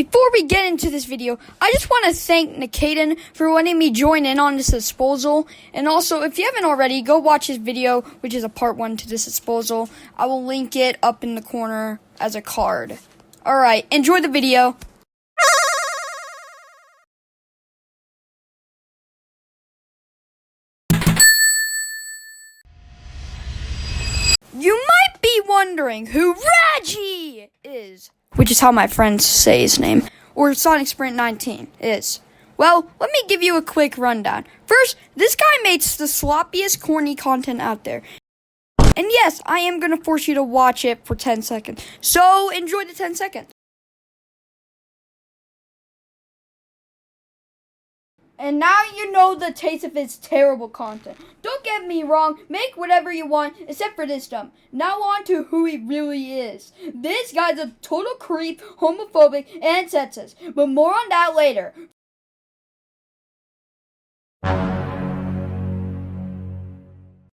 Before we get into this video, I just want to thank Nikaden for letting me join in on this disposal. And also, if you haven't already, go watch his video, which is a part 1 to this disposal. I will link it up in the corner as a card. Alright, enjoy the video. You might be wondering who Reggie is, which is how my friends say his name, or Sonicsprint19 is. Well, let me give you a quick rundown. First, this guy makes the sloppiest, corny content out there. And yes, I am going to force you to watch it for 10 seconds. So, enjoy the 10 seconds. And now you know the taste of his terrible content. Don't get me wrong, make whatever you want, except for this dumb. Now on to who he really is. This guy's a total creep, homophobic, and sexist. But more on that later.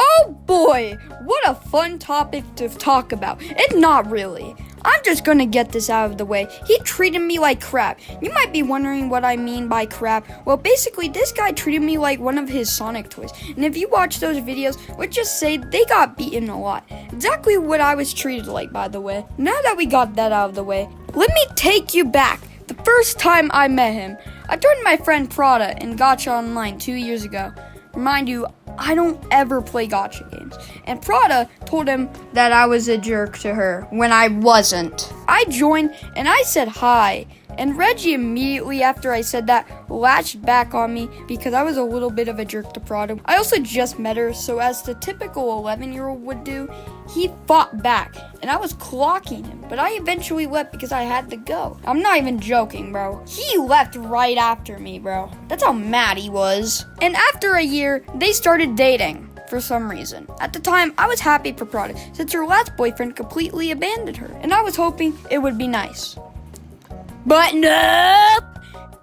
Oh boy, what a fun topic to talk about. It's not really. I'm just gonna get this out of the way. He treated me like crap. You might be wondering what I mean by crap. Well, basically, this guy treated me like one of his Sonic toys. And if you watch those videos, let's just say they got beaten a lot. Exactly what I was treated like, by the way. Now that we got that out of the way, let me take you back. The first time I met him, I joined my friend Prada in Gacha Online 2 years ago. Mind you, I don't ever play gacha games. And Prada told him that I was a jerk to her when I wasn't. I joined and I said hi. And Reggie immediately after I said that latched back on me because I was a little bit of a jerk to Prada. I also just met her, so as the typical 11-year-old would do, he fought back. And I was clocking him, but I eventually left because I had to go. I'm not even joking, bro. He left right after me, bro. That's how mad he was. And after a year, they started dating. For some reason. At the time, I was happy for Prada since her last boyfriend completely abandoned her. And I was hoping it would be nice. But nope!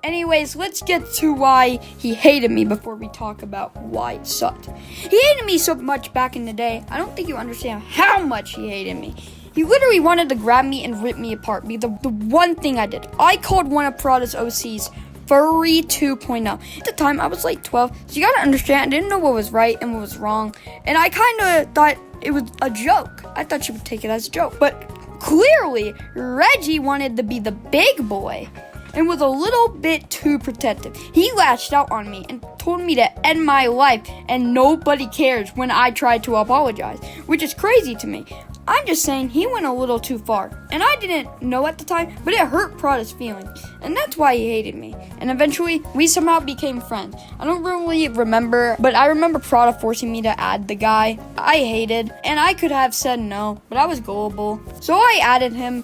Anyways, let's get to why he hated me before we talk about why it sucked. He hated me so much back in the day, I don't think you understand how much he hated me. He literally wanted to grab me and rip me apart. The one thing I did. I called one of Prada's OCs Furry 2.0. At the time, I was like 12, so you gotta understand, I didn't know what was right and what was wrong, and I kinda thought it was a joke. I thought she would take it as a joke, but clearly, Reggie wanted to be the big boy and was a little bit too protective. He lashed out on me and told me to end my life, and nobody cares when I tried to apologize, which is crazy to me. I'm just saying he went a little too far, and I didn't know at the time, but it hurt Prada's feelings, and that's why he hated me. And eventually, we somehow became friends. I don't really remember, but I remember Prada forcing me to add the guy I hated, and I could have said no, but I was gullible. So I added him.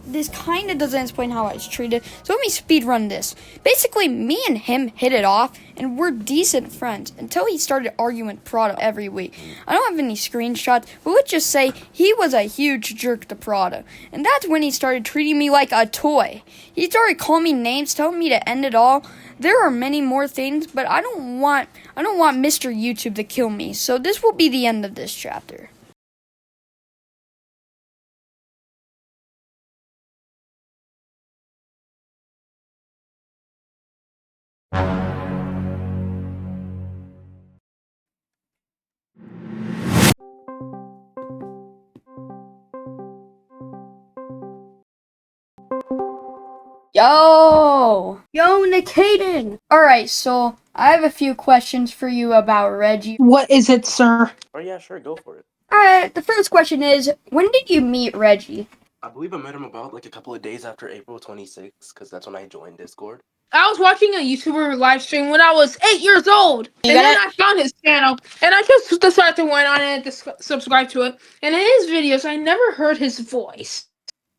This kind of doesn't explain how I was treated, so let me speedrun this. Basically, me and him hit it off, and we're decent friends, until he started arguing with Prada every week. I don't have any screenshots, but let's just say he was a huge jerk to Prada, and that's when he started treating me like a toy. He started calling me names, telling me to end it all. There are many more things, but I don't want Mr. YouTube to kill me, so this will be the end of this chapter. Yo, Nikaden. Alright, so I have a few questions for you about Reggie. What is it, sir? Oh yeah, sure, go for it. Alright, the first question is, when did you meet Reggie? I believe I met him about like a couple of days after April 26th, because that's when I joined Discord. I was watching a YouTuber live stream when I was 8 years old. And then I found his channel, and I just decided to went on and subscribe to it. And in his videos, I never heard his voice.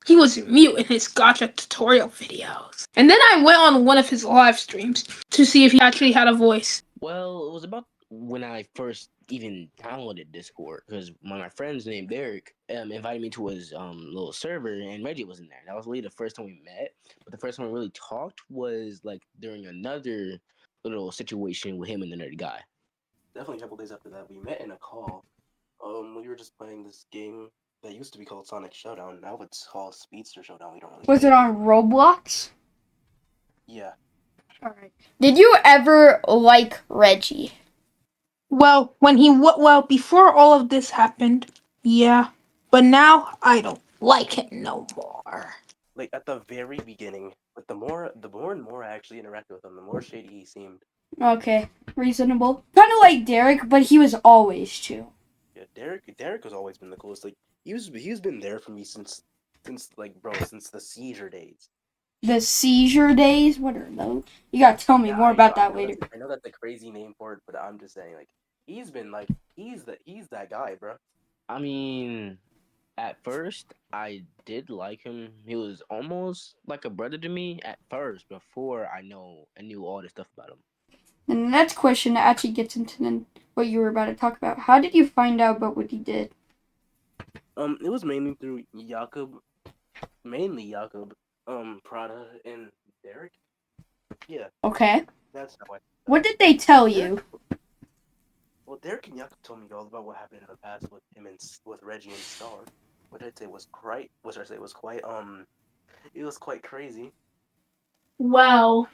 He was mute in his gacha tutorial videos. And then I went on one of his live streams to see if he actually had a voice. Well, it was about when I first even downloaded Discord, because one of my friends named Derek invited me to his little server, and Reggie was in there. That was really the first time we met, but the first time we really talked was like during another little situation with him and another guy. Definitely a couple days after that, we met in a call. We were just playing this game that used to be called Sonic Showdown. Now it's called Speedster Showdown. We don't really. Was it on Roblox? Yeah. Alright. Did you ever like Reggie? Well, before all of this happened, yeah. But now I don't like him no more. Like at the very beginning, but the more and more I actually interacted with him, the more shady he seemed. Okay, reasonable. Kind of like Derek, but he was always too. Yeah, Derek has always been the coolest. Like he's been there for me since like bro, since the seizure days. The seizure days? What are those? You gotta tell me Yeah, more I about know, that later. I know that's a crazy name for it, but I'm just saying, like, he's been like, he's that guy, bro. I mean, at first, I did like him. He was almost like a brother to me at first, before I knew all the stuff about him. And the next question actually gets into what you were about to talk about. How did you find out about what he did? It was mainly through Jakob, Prada, and Derek. Yeah, Okay. that's how I. What did they tell Derek, you? well, Derek and Jakob told me all about what happened in the past with him and with Reggie and Star. What I'd say was quite. What should I say? It was quite. It was quite crazy. Well,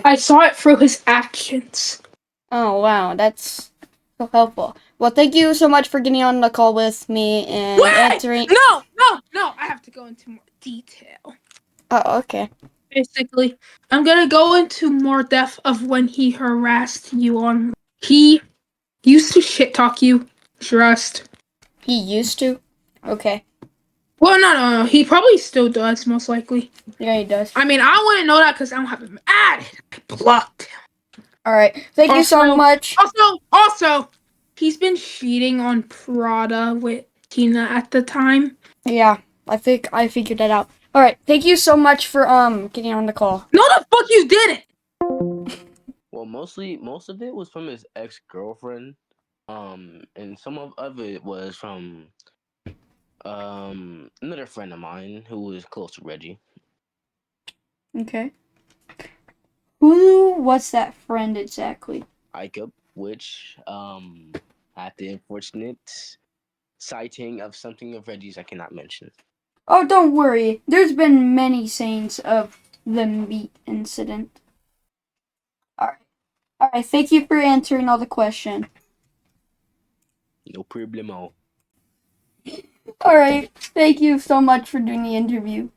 I saw it through his actions. Oh, wow. That's so helpful. Well, thank you so much for getting on the call with me and Wait! answering. No! I have to go into more detail. Oh, okay. Basically, I'm gonna go into more depth of when he harassed you on. He used to shit talk you. Trust. He used to? Okay. Well, no. He probably still does, most likely. Yeah, he does. I mean, I wouldn't know that because I don't have him added. I blocked him. Alright. Thank you so much. Also, he's been cheating on Prada with Tina at the time. Yeah, I think I figured that out. Alright, thank you so much for getting on the call. No, the fuck you didn't! Well, most of it was from his ex-girlfriend, and some of it was from another friend of mine who was close to Reggie. Okay. Who was that friend exactly? Jacob, which had the unfortunate sighting of something of Reggie's I cannot mention. Oh, don't worry. There's been many sayings of the meat incident. Alright, thank you for answering all the questions. No problemo. Alright, thank you so much for doing the interview.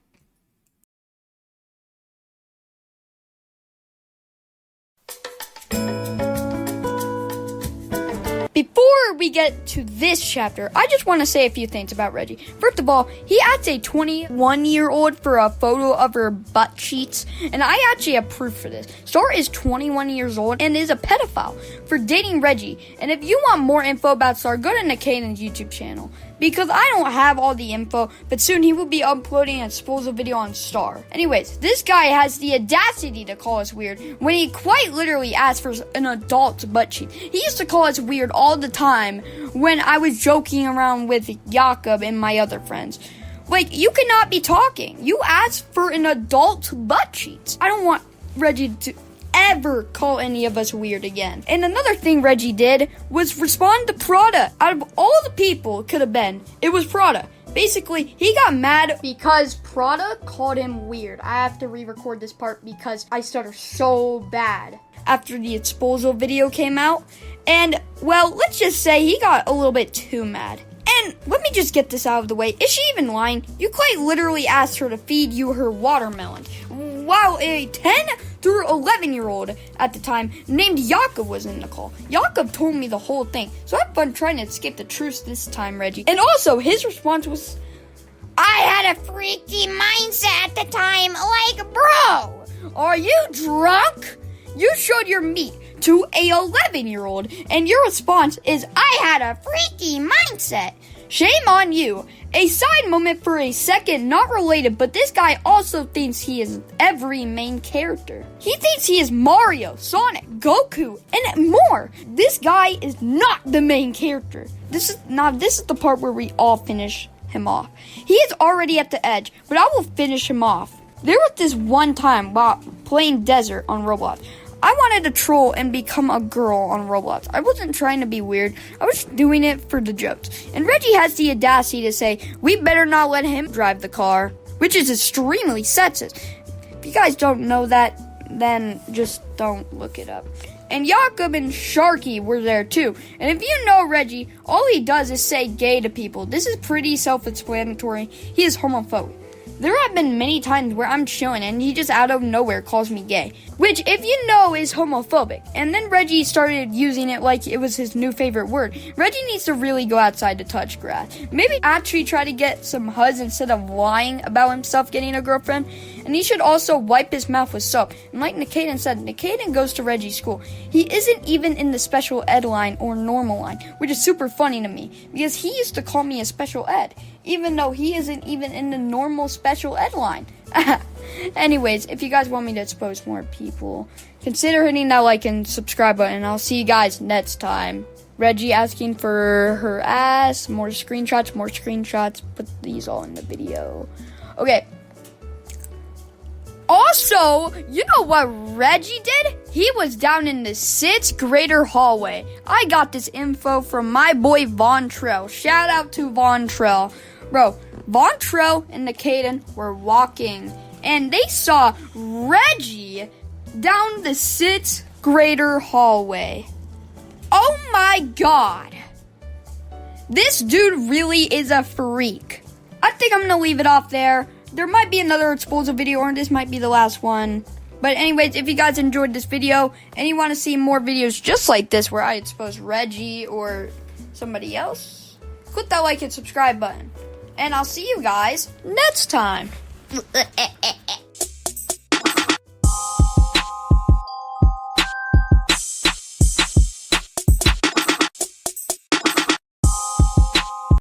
Before we get to this chapter, I just want to say a few things about Reggie. First of all, he adds a 21-year-old for a photo of her butt cheeks, and I actually have proof for this. Star is 21 years old and is a pedophile for dating Reggie. And if you want more info about Star, go to Nikaden's YouTube channel. Because I don't have all the info, but soon he will be uploading a disposal video on Star. Anyways, this guy has the audacity to call us weird when he quite literally asked for an adult's butt cheek. He used to call us weird all the time when I was joking around with Jakob and my other friends. Like, you cannot be talking. You asked for an adult's butt cheeks. I don't want Reggie to ever call any of us weird again. And another thing Reggie did was respond to Prada. Out of all the people it could have been, it was Prada. Basically, he got mad because Prada called him weird. I have to re-record this part because I stutter so bad after the disposal video came out. And, well, let's just say he got a little bit too mad. And let me just get this out of the way. Is she even lying? You quite literally asked her to feed you her watermelon, while a 10 through 11-year-old at the time named Jakob was in the call. Jakob told me the whole thing, so have fun trying to escape the truth this time, Reggie. And also, his response was, I had a freaky mindset at the time, like, bro, are you drunk? You showed your meat to a 11-year-old, and your response is, I had a freaky mindset. Shame on you. A side moment for a second, not related, but this guy also thinks he is every main character. He thinks he is Mario, Sonic, Goku, and more. This guy is not the main character. This is the part where we all finish him off. He is already at the edge, but I will finish him off. There was this one time while playing Desert on Roblox. I wanted to troll and become a girl on Roblox. I wasn't trying to be weird. I was doing it for the jokes. And Reggie has the audacity to say, we better not let him drive the car, which is extremely sexist. If you guys don't know that, then just don't look it up. And Jakob and Sharky were there too. And if you know Reggie, all he does is say gay to people. This is pretty self-explanatory. He is homophobic. There have been many times where I'm chilling and he just out of nowhere calls me gay, which if you know is homophobic. And then Reggie started using it like it was his new favorite word. Reggie needs to really go outside to touch grass. Maybe actually try to get some hugs instead of lying about himself getting a girlfriend. And he should also wipe his mouth with soap. And like Nikaden said, Nikaden goes to Reggie's school. He isn't even in the special ed line or normal line, which is super funny to me because he used to call me a special ed, even though he isn't even in the normal special ed line. Anyways, if you guys want me to expose more people, consider hitting that like and subscribe button. I'll see you guys next time. Reggie asking for her ass. More screenshots. Put these all in the video. Okay. Also, you know what Reggie did? He was down in the 6th grader hallway. I got this info from my boy Von Trell. Shout out to Von Trell. Bro, Von Trell and Nikaden were walking, and they saw Reggie down the 6th grader hallway. Oh my god. This dude really is a freak. I think I'm gonna leave it off there. There might be another exposure video, or this might be the last one. But anyways, if you guys enjoyed this video and you want to see more videos just like this where I expose Reggie or somebody else, click that like and subscribe button. And I'll see you guys next time.